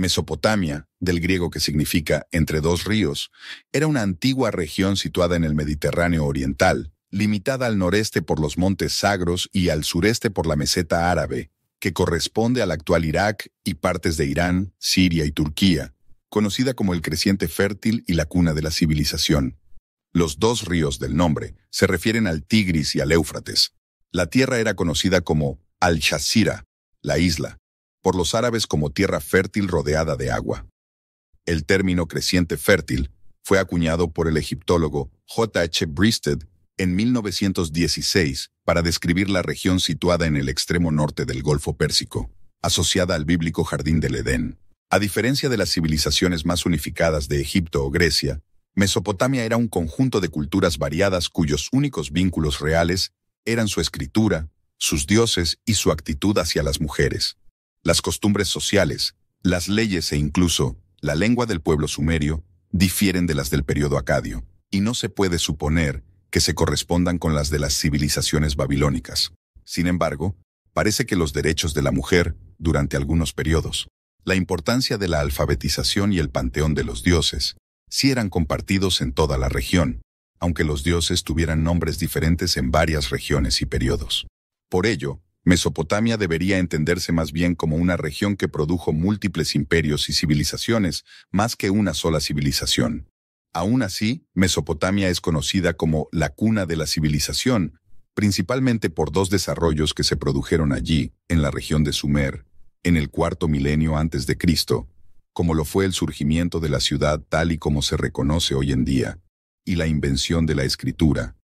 Mesopotamia, del griego que significa entre dos ríos, era una antigua región situada en el Mediterráneo oriental, limitada al noreste por los montes Zagros y al sureste por la meseta árabe, que corresponde al actual Irak y partes de Irán, Siria y Turquía, conocida como el creciente fértil y la cuna de la civilización. Los dos ríos del nombre se refieren al Tigris y al Éufrates. La tierra era conocida como Al-Shazira, la isla, por los árabes como tierra fértil rodeada de agua. El término creciente fértil fue acuñado por el egiptólogo J. H. Breasted en 1916 para describir la región situada en el extremo norte del Golfo Pérsico, asociada al bíblico Jardín del Edén. A diferencia de las civilizaciones más unificadas de Egipto o Grecia, Mesopotamia era un conjunto de culturas variadas cuyos únicos vínculos reales eran su escritura, sus dioses y su actitud hacia las mujeres. Las costumbres sociales, las leyes e incluso la lengua del pueblo sumerio difieren de las del período acadio, y no se puede suponer que se correspondan con las de las civilizaciones babilónicas. Sin embargo, parece que los derechos de la mujer, durante algunos periodos, la importancia de la alfabetización y el panteón de los dioses, sí eran compartidos en toda la región, aunque los dioses tuvieran nombres diferentes en varias regiones y periodos. Por ello, Mesopotamia debería entenderse más bien como una región que produjo múltiples imperios y civilizaciones, más que una sola civilización. Aún así, Mesopotamia es conocida como la cuna de la civilización, principalmente por dos desarrollos que se produjeron allí, en la región de Sumer, en el cuarto milenio antes de Cristo, como lo fue el surgimiento de la ciudad tal y como se reconoce hoy en día, y la invención de la escritura,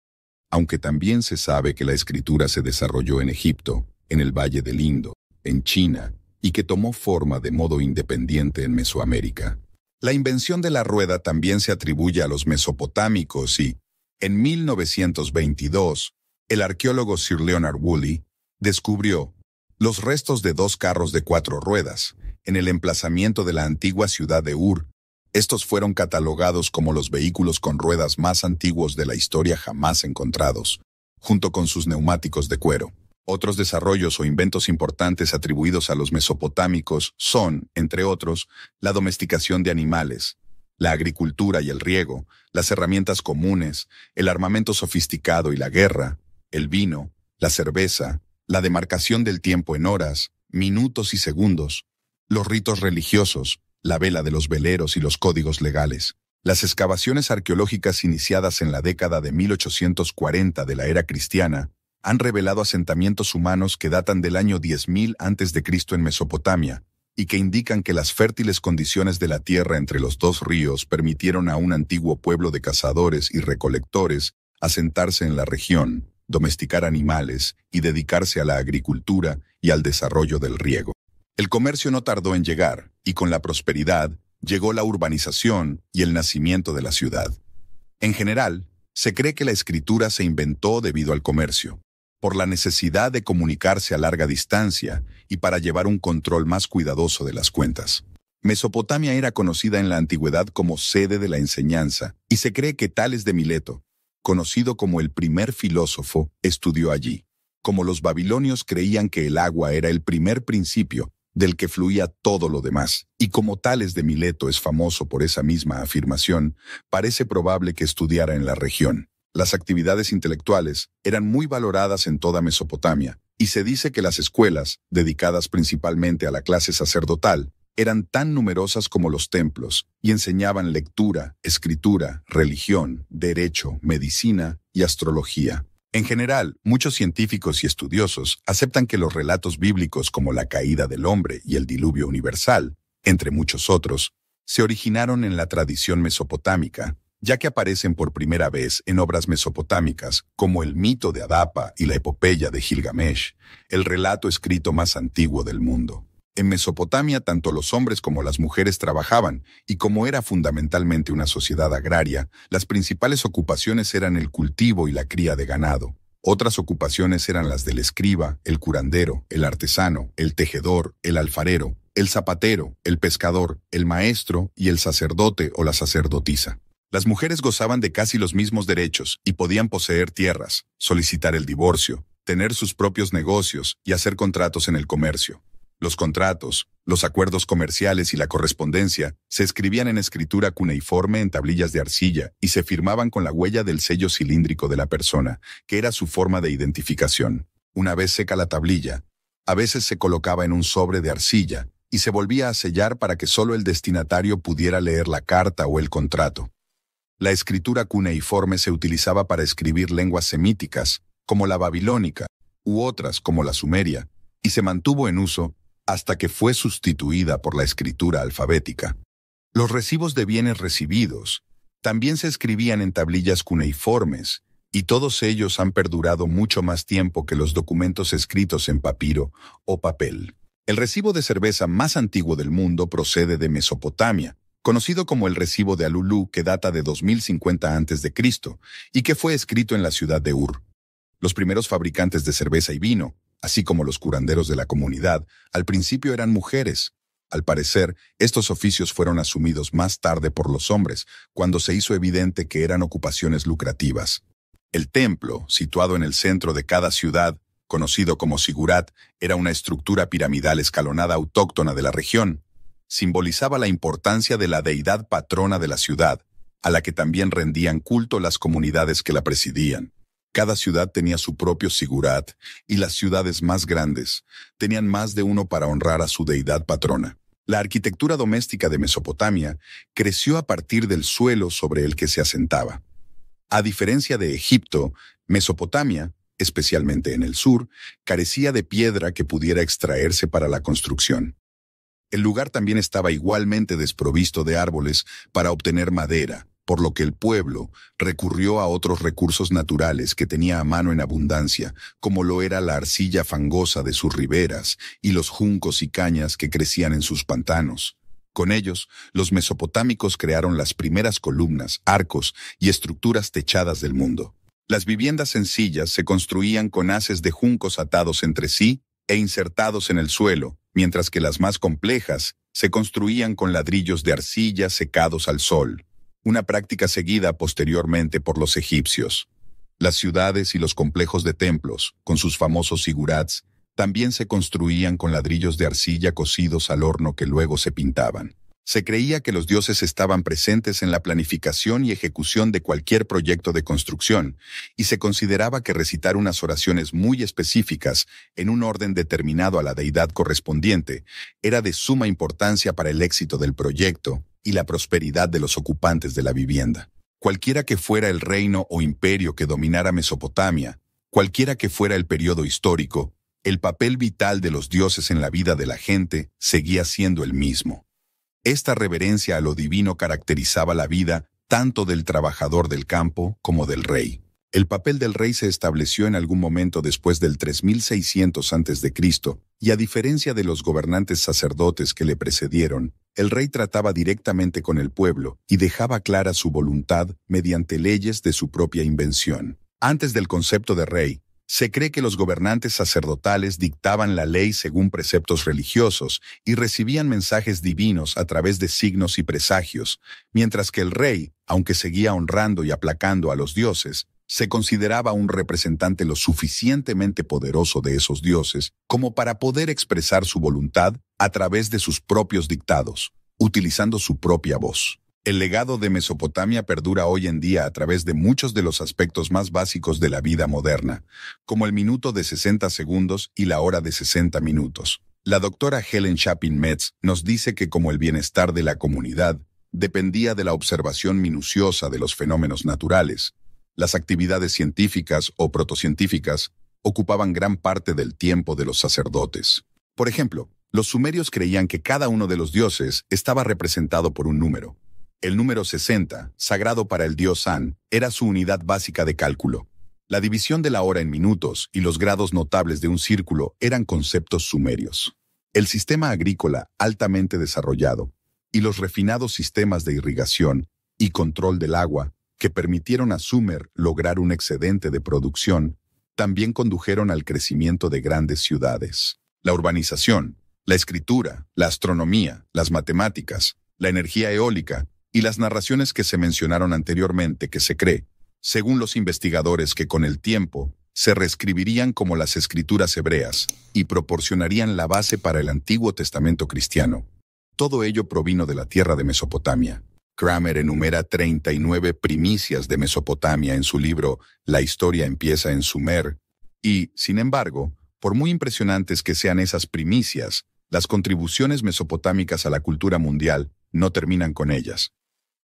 aunque también se sabe que la escritura se desarrolló en Egipto, en el Valle del Indo, en China, y que tomó forma de modo independiente en Mesoamérica. La invención de la rueda también se atribuye a los mesopotámicos y, en 1922, el arqueólogo Sir Leonard Woolley descubrió los restos de dos carros de 4 ruedas, en el emplazamiento de la antigua ciudad de Ur. Estos fueron catalogados como los vehículos con ruedas más antiguos de la historia jamás encontrados, junto con sus neumáticos de cuero. Otros desarrollos o inventos importantes atribuidos a los mesopotámicos son, entre otros, la domesticación de animales, la agricultura y el riego, las herramientas comunes, el armamento sofisticado y la guerra, el vino, la cerveza, la demarcación del tiempo en horas, minutos y segundos, los ritos religiosos, la vela de los veleros y los códigos legales. Las excavaciones arqueológicas iniciadas en la década de 1840 de la era cristiana han revelado asentamientos humanos que datan del año 10.000 a.C. en Mesopotamia y que indican que las fértiles condiciones de la tierra entre los dos ríos permitieron a un antiguo pueblo de cazadores y recolectores asentarse en la región, domesticar animales y dedicarse a la agricultura y al desarrollo del riego. El comercio no tardó en llegar, y con la prosperidad llegó la urbanización y el nacimiento de la ciudad. En general, se cree que la escritura se inventó debido al comercio, por la necesidad de comunicarse a larga distancia y para llevar un control más cuidadoso de las cuentas. Mesopotamia era conocida en la antigüedad como sede de la enseñanza, y se cree que Tales de Mileto, conocido como el primer filósofo, estudió allí. Como los babilonios creían que el agua era el primer principio del que fluía todo lo demás, y como Tales de Mileto es famoso por esa misma afirmación, parece probable que estudiara en la región. Las actividades intelectuales eran muy valoradas en toda Mesopotamia, y se dice que las escuelas, dedicadas principalmente a la clase sacerdotal, eran tan numerosas como los templos, y enseñaban lectura, escritura, religión, derecho, medicina y astrología. En general, muchos científicos y estudiosos aceptan que los relatos bíblicos como la caída del hombre y el diluvio universal, entre muchos otros, se originaron en la tradición mesopotámica, ya que aparecen por primera vez en obras mesopotámicas como el mito de Adapa y la epopeya de Gilgamesh, el relato escrito más antiguo del mundo. En Mesopotamia tanto los hombres como las mujeres trabajaban, y como era fundamentalmente una sociedad agraria, las principales ocupaciones eran el cultivo y la cría de ganado. Otras ocupaciones eran las del escriba, el curandero, el artesano, el tejedor, el alfarero, el zapatero, el pescador, el maestro y el sacerdote o la sacerdotisa. Las mujeres gozaban de casi los mismos derechos y podían poseer tierras, solicitar el divorcio, tener sus propios negocios y hacer contratos en el comercio. Los contratos, los acuerdos comerciales y la correspondencia se escribían en escritura cuneiforme en tablillas de arcilla y se firmaban con la huella del sello cilíndrico de la persona, que era su forma de identificación. Una vez seca la tablilla, a veces se colocaba en un sobre de arcilla y se volvía a sellar para que solo el destinatario pudiera leer la carta o el contrato. La escritura cuneiforme se utilizaba para escribir lenguas semíticas, como la babilónica, u otras como la sumeria, y se mantuvo en uso hasta que fue sustituida por la escritura alfabética. Los recibos de bienes recibidos también se escribían en tablillas cuneiformes, y todos ellos han perdurado mucho más tiempo que los documentos escritos en papiro o papel. El recibo de cerveza más antiguo del mundo procede de Mesopotamia, conocido como el recibo de Alulú, que data de 2050 a.C. y que fue escrito en la ciudad de Ur. Los primeros fabricantes de cerveza y vino, así como los curanderos de la comunidad, al principio eran mujeres. Al parecer, estos oficios fueron asumidos más tarde por los hombres, cuando se hizo evidente que eran ocupaciones lucrativas. El templo, situado en el centro de cada ciudad, conocido como sigurat, era una estructura piramidal escalonada autóctona de la región. Simbolizaba la importancia de la deidad patrona de la ciudad, a la que también rendían culto las comunidades que la presidían. Cada ciudad tenía su propio sigurat, y las ciudades más grandes tenían más de uno para honrar a su deidad patrona. La arquitectura doméstica de Mesopotamia creció a partir del suelo sobre el que se asentaba. A diferencia de Egipto, Mesopotamia, especialmente en el sur, carecía de piedra que pudiera extraerse para la construcción. El lugar también estaba igualmente desprovisto de árboles para obtener madera, por lo que el pueblo recurrió a otros recursos naturales que tenía a mano en abundancia, como lo era la arcilla fangosa de sus riberas y los juncos y cañas que crecían en sus pantanos. Con ellos, los mesopotámicos crearon las primeras columnas, arcos y estructuras techadas del mundo. Las viviendas sencillas se construían con haces de juncos atados entre sí e insertados en el suelo, mientras que las más complejas se construían con ladrillos de arcilla secados al sol, una práctica seguida posteriormente por los egipcios. Las ciudades y los complejos de templos, con sus famosos zigurats, también se construían con ladrillos de arcilla cocidos al horno que luego se pintaban. Se creía que los dioses estaban presentes en la planificación y ejecución de cualquier proyecto de construcción, y se consideraba que recitar unas oraciones muy específicas en un orden determinado a la deidad correspondiente era de suma importancia para el éxito del proyecto y la prosperidad de los ocupantes de la vivienda. Cualquiera que fuera el reino o imperio que dominara Mesopotamia, cualquiera que fuera el periodo histórico, el papel vital de los dioses en la vida de la gente seguía siendo el mismo. Esta reverencia a lo divino caracterizaba la vida tanto del trabajador del campo como del rey. El papel del rey se estableció en algún momento después del 3600 a.C., y a diferencia de los gobernantes sacerdotes que le precedieron, el rey trataba directamente con el pueblo y dejaba clara su voluntad mediante leyes de su propia invención. Antes del concepto de rey, se cree que los gobernantes sacerdotales dictaban la ley según preceptos religiosos y recibían mensajes divinos a través de signos y presagios, mientras que el rey, aunque seguía honrando y aplacando a los dioses, se consideraba un representante lo suficientemente poderoso de esos dioses como para poder expresar su voluntad a través de sus propios dictados, utilizando su propia voz. El legado de Mesopotamia perdura hoy en día a través de muchos de los aspectos más básicos de la vida moderna, como el minuto de 60 segundos y la hora de 60 minutos. La doctora Helen Chapin Metz nos dice que como el bienestar de la comunidad dependía de la observación minuciosa de los fenómenos naturales, las actividades científicas o protocientíficas ocupaban gran parte del tiempo de los sacerdotes. Por ejemplo, los sumerios creían que cada uno de los dioses estaba representado por un número. El número 60, sagrado para el dios An, era su unidad básica de cálculo. La división de la hora en minutos y los grados notables de un círculo eran conceptos sumerios. El sistema agrícola altamente desarrollado y los refinados sistemas de irrigación y control del agua que permitieron a Sumer lograr un excedente de producción, también condujeron al crecimiento de grandes ciudades. La urbanización, la escritura, la astronomía, las matemáticas, la energía eólica y las narraciones que se mencionaron anteriormente que se cree, según los investigadores, que con el tiempo se reescribirían como las escrituras hebreas y proporcionarían la base para el Antiguo Testamento cristiano. Todo ello provino de la tierra de Mesopotamia. Kramer enumera 39 primicias de Mesopotamia en su libro La historia empieza en Sumer, y, sin embargo, por muy impresionantes que sean esas primicias, las contribuciones mesopotámicas a la cultura mundial no terminan con ellas.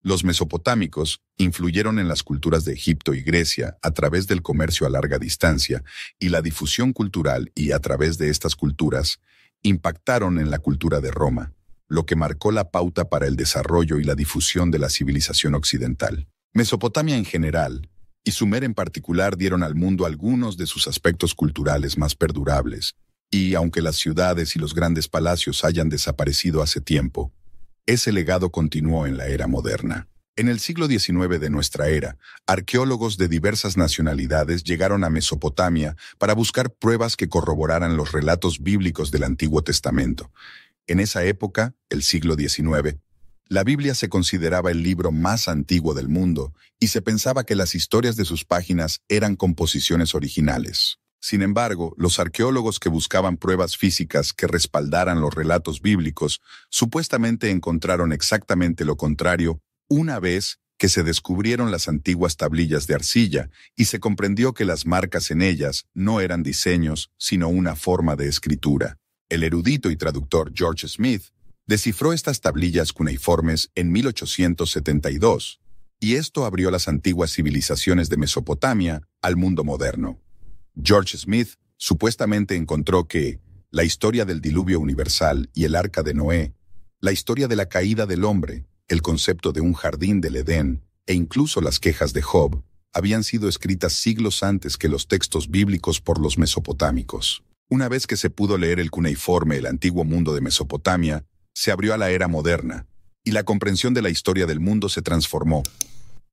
Los mesopotámicos influyeron en las culturas de Egipto y Grecia a través del comercio a larga distancia y la difusión cultural, y a través de estas culturas impactaron en la cultura de Roma, lo que marcó la pauta para el desarrollo y la difusión de la civilización occidental. Mesopotamia en general, y Sumer en particular, dieron al mundo algunos de sus aspectos culturales más perdurables, y aunque las ciudades y los grandes palacios hayan desaparecido hace tiempo, ese legado continuó en la era moderna. En el siglo XIX de nuestra era, arqueólogos de diversas nacionalidades llegaron a Mesopotamia para buscar pruebas que corroboraran los relatos bíblicos del Antiguo Testamento. En esa época, el siglo XIX, la Biblia se consideraba el libro más antiguo del mundo y se pensaba que las historias de sus páginas eran composiciones originales. Sin embargo, los arqueólogos que buscaban pruebas físicas que respaldaran los relatos bíblicos supuestamente encontraron exactamente lo contrario una vez que se descubrieron las antiguas tablillas de arcilla y se comprendió que las marcas en ellas no eran diseños, sino una forma de escritura. El erudito y traductor George Smith descifró estas tablillas cuneiformes en 1872, y esto abrió las antiguas civilizaciones de Mesopotamia al mundo moderno. George Smith supuestamente encontró que la historia del diluvio universal y el arca de Noé, la historia de la caída del hombre, el concepto de un jardín del Edén e incluso las quejas de Job habían sido escritas siglos antes que los textos bíblicos por los mesopotámicos. Una vez que se pudo leer el cuneiforme, el antiguo mundo de Mesopotamia se abrió a la era moderna y la comprensión de la historia del mundo se transformó.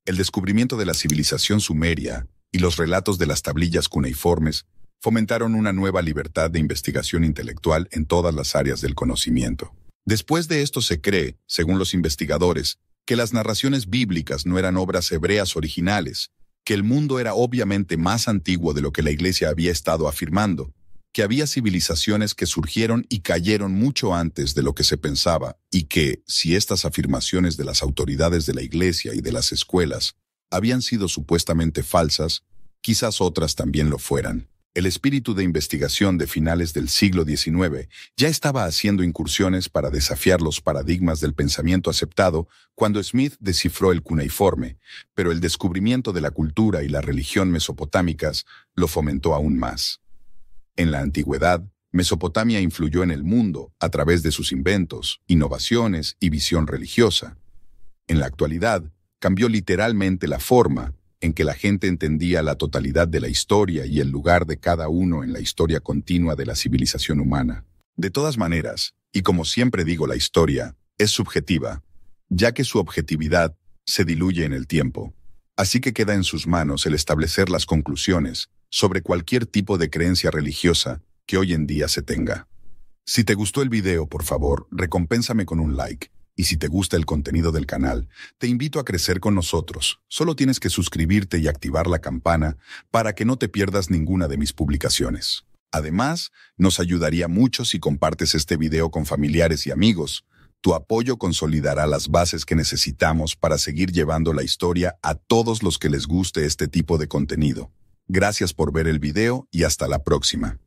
El descubrimiento de la civilización sumeria y los relatos de las tablillas cuneiformes fomentaron una nueva libertad de investigación intelectual en todas las áreas del conocimiento. Después de esto se cree, según los investigadores, que las narraciones bíblicas no eran obras hebreas originales, que el mundo era obviamente más antiguo de lo que la Iglesia había estado afirmando, que había civilizaciones que surgieron y cayeron mucho antes de lo que se pensaba, y que, si estas afirmaciones de las autoridades de la Iglesia y de las escuelas habían sido supuestamente falsas, quizás otras también lo fueran. El espíritu de investigación de finales del siglo XIX ya estaba haciendo incursiones para desafiar los paradigmas del pensamiento aceptado cuando Smith descifró el cuneiforme, pero el descubrimiento de la cultura y la religión mesopotámicas lo fomentó aún más. En la antigüedad, Mesopotamia influyó en el mundo a través de sus inventos, innovaciones y visión religiosa. En la actualidad, cambió literalmente la forma en que la gente entendía la totalidad de la historia y el lugar de cada uno en la historia continua de la civilización humana. De todas maneras, y como siempre digo, la historia es subjetiva, ya que su objetividad se diluye en el tiempo. Así que queda en sus manos el establecer las conclusiones sobre cualquier tipo de creencia religiosa que hoy en día se tenga. Si te gustó el video, por favor, recompénsame con un like. Y si te gusta el contenido del canal, te invito a crecer con nosotros. Solo tienes que suscribirte y activar la campana para que no te pierdas ninguna de mis publicaciones. Además, nos ayudaría mucho si compartes este video con familiares y amigos. Tu apoyo consolidará las bases que necesitamos para seguir llevando la historia a todos los que les guste este tipo de contenido. Gracias por ver el video y hasta la próxima.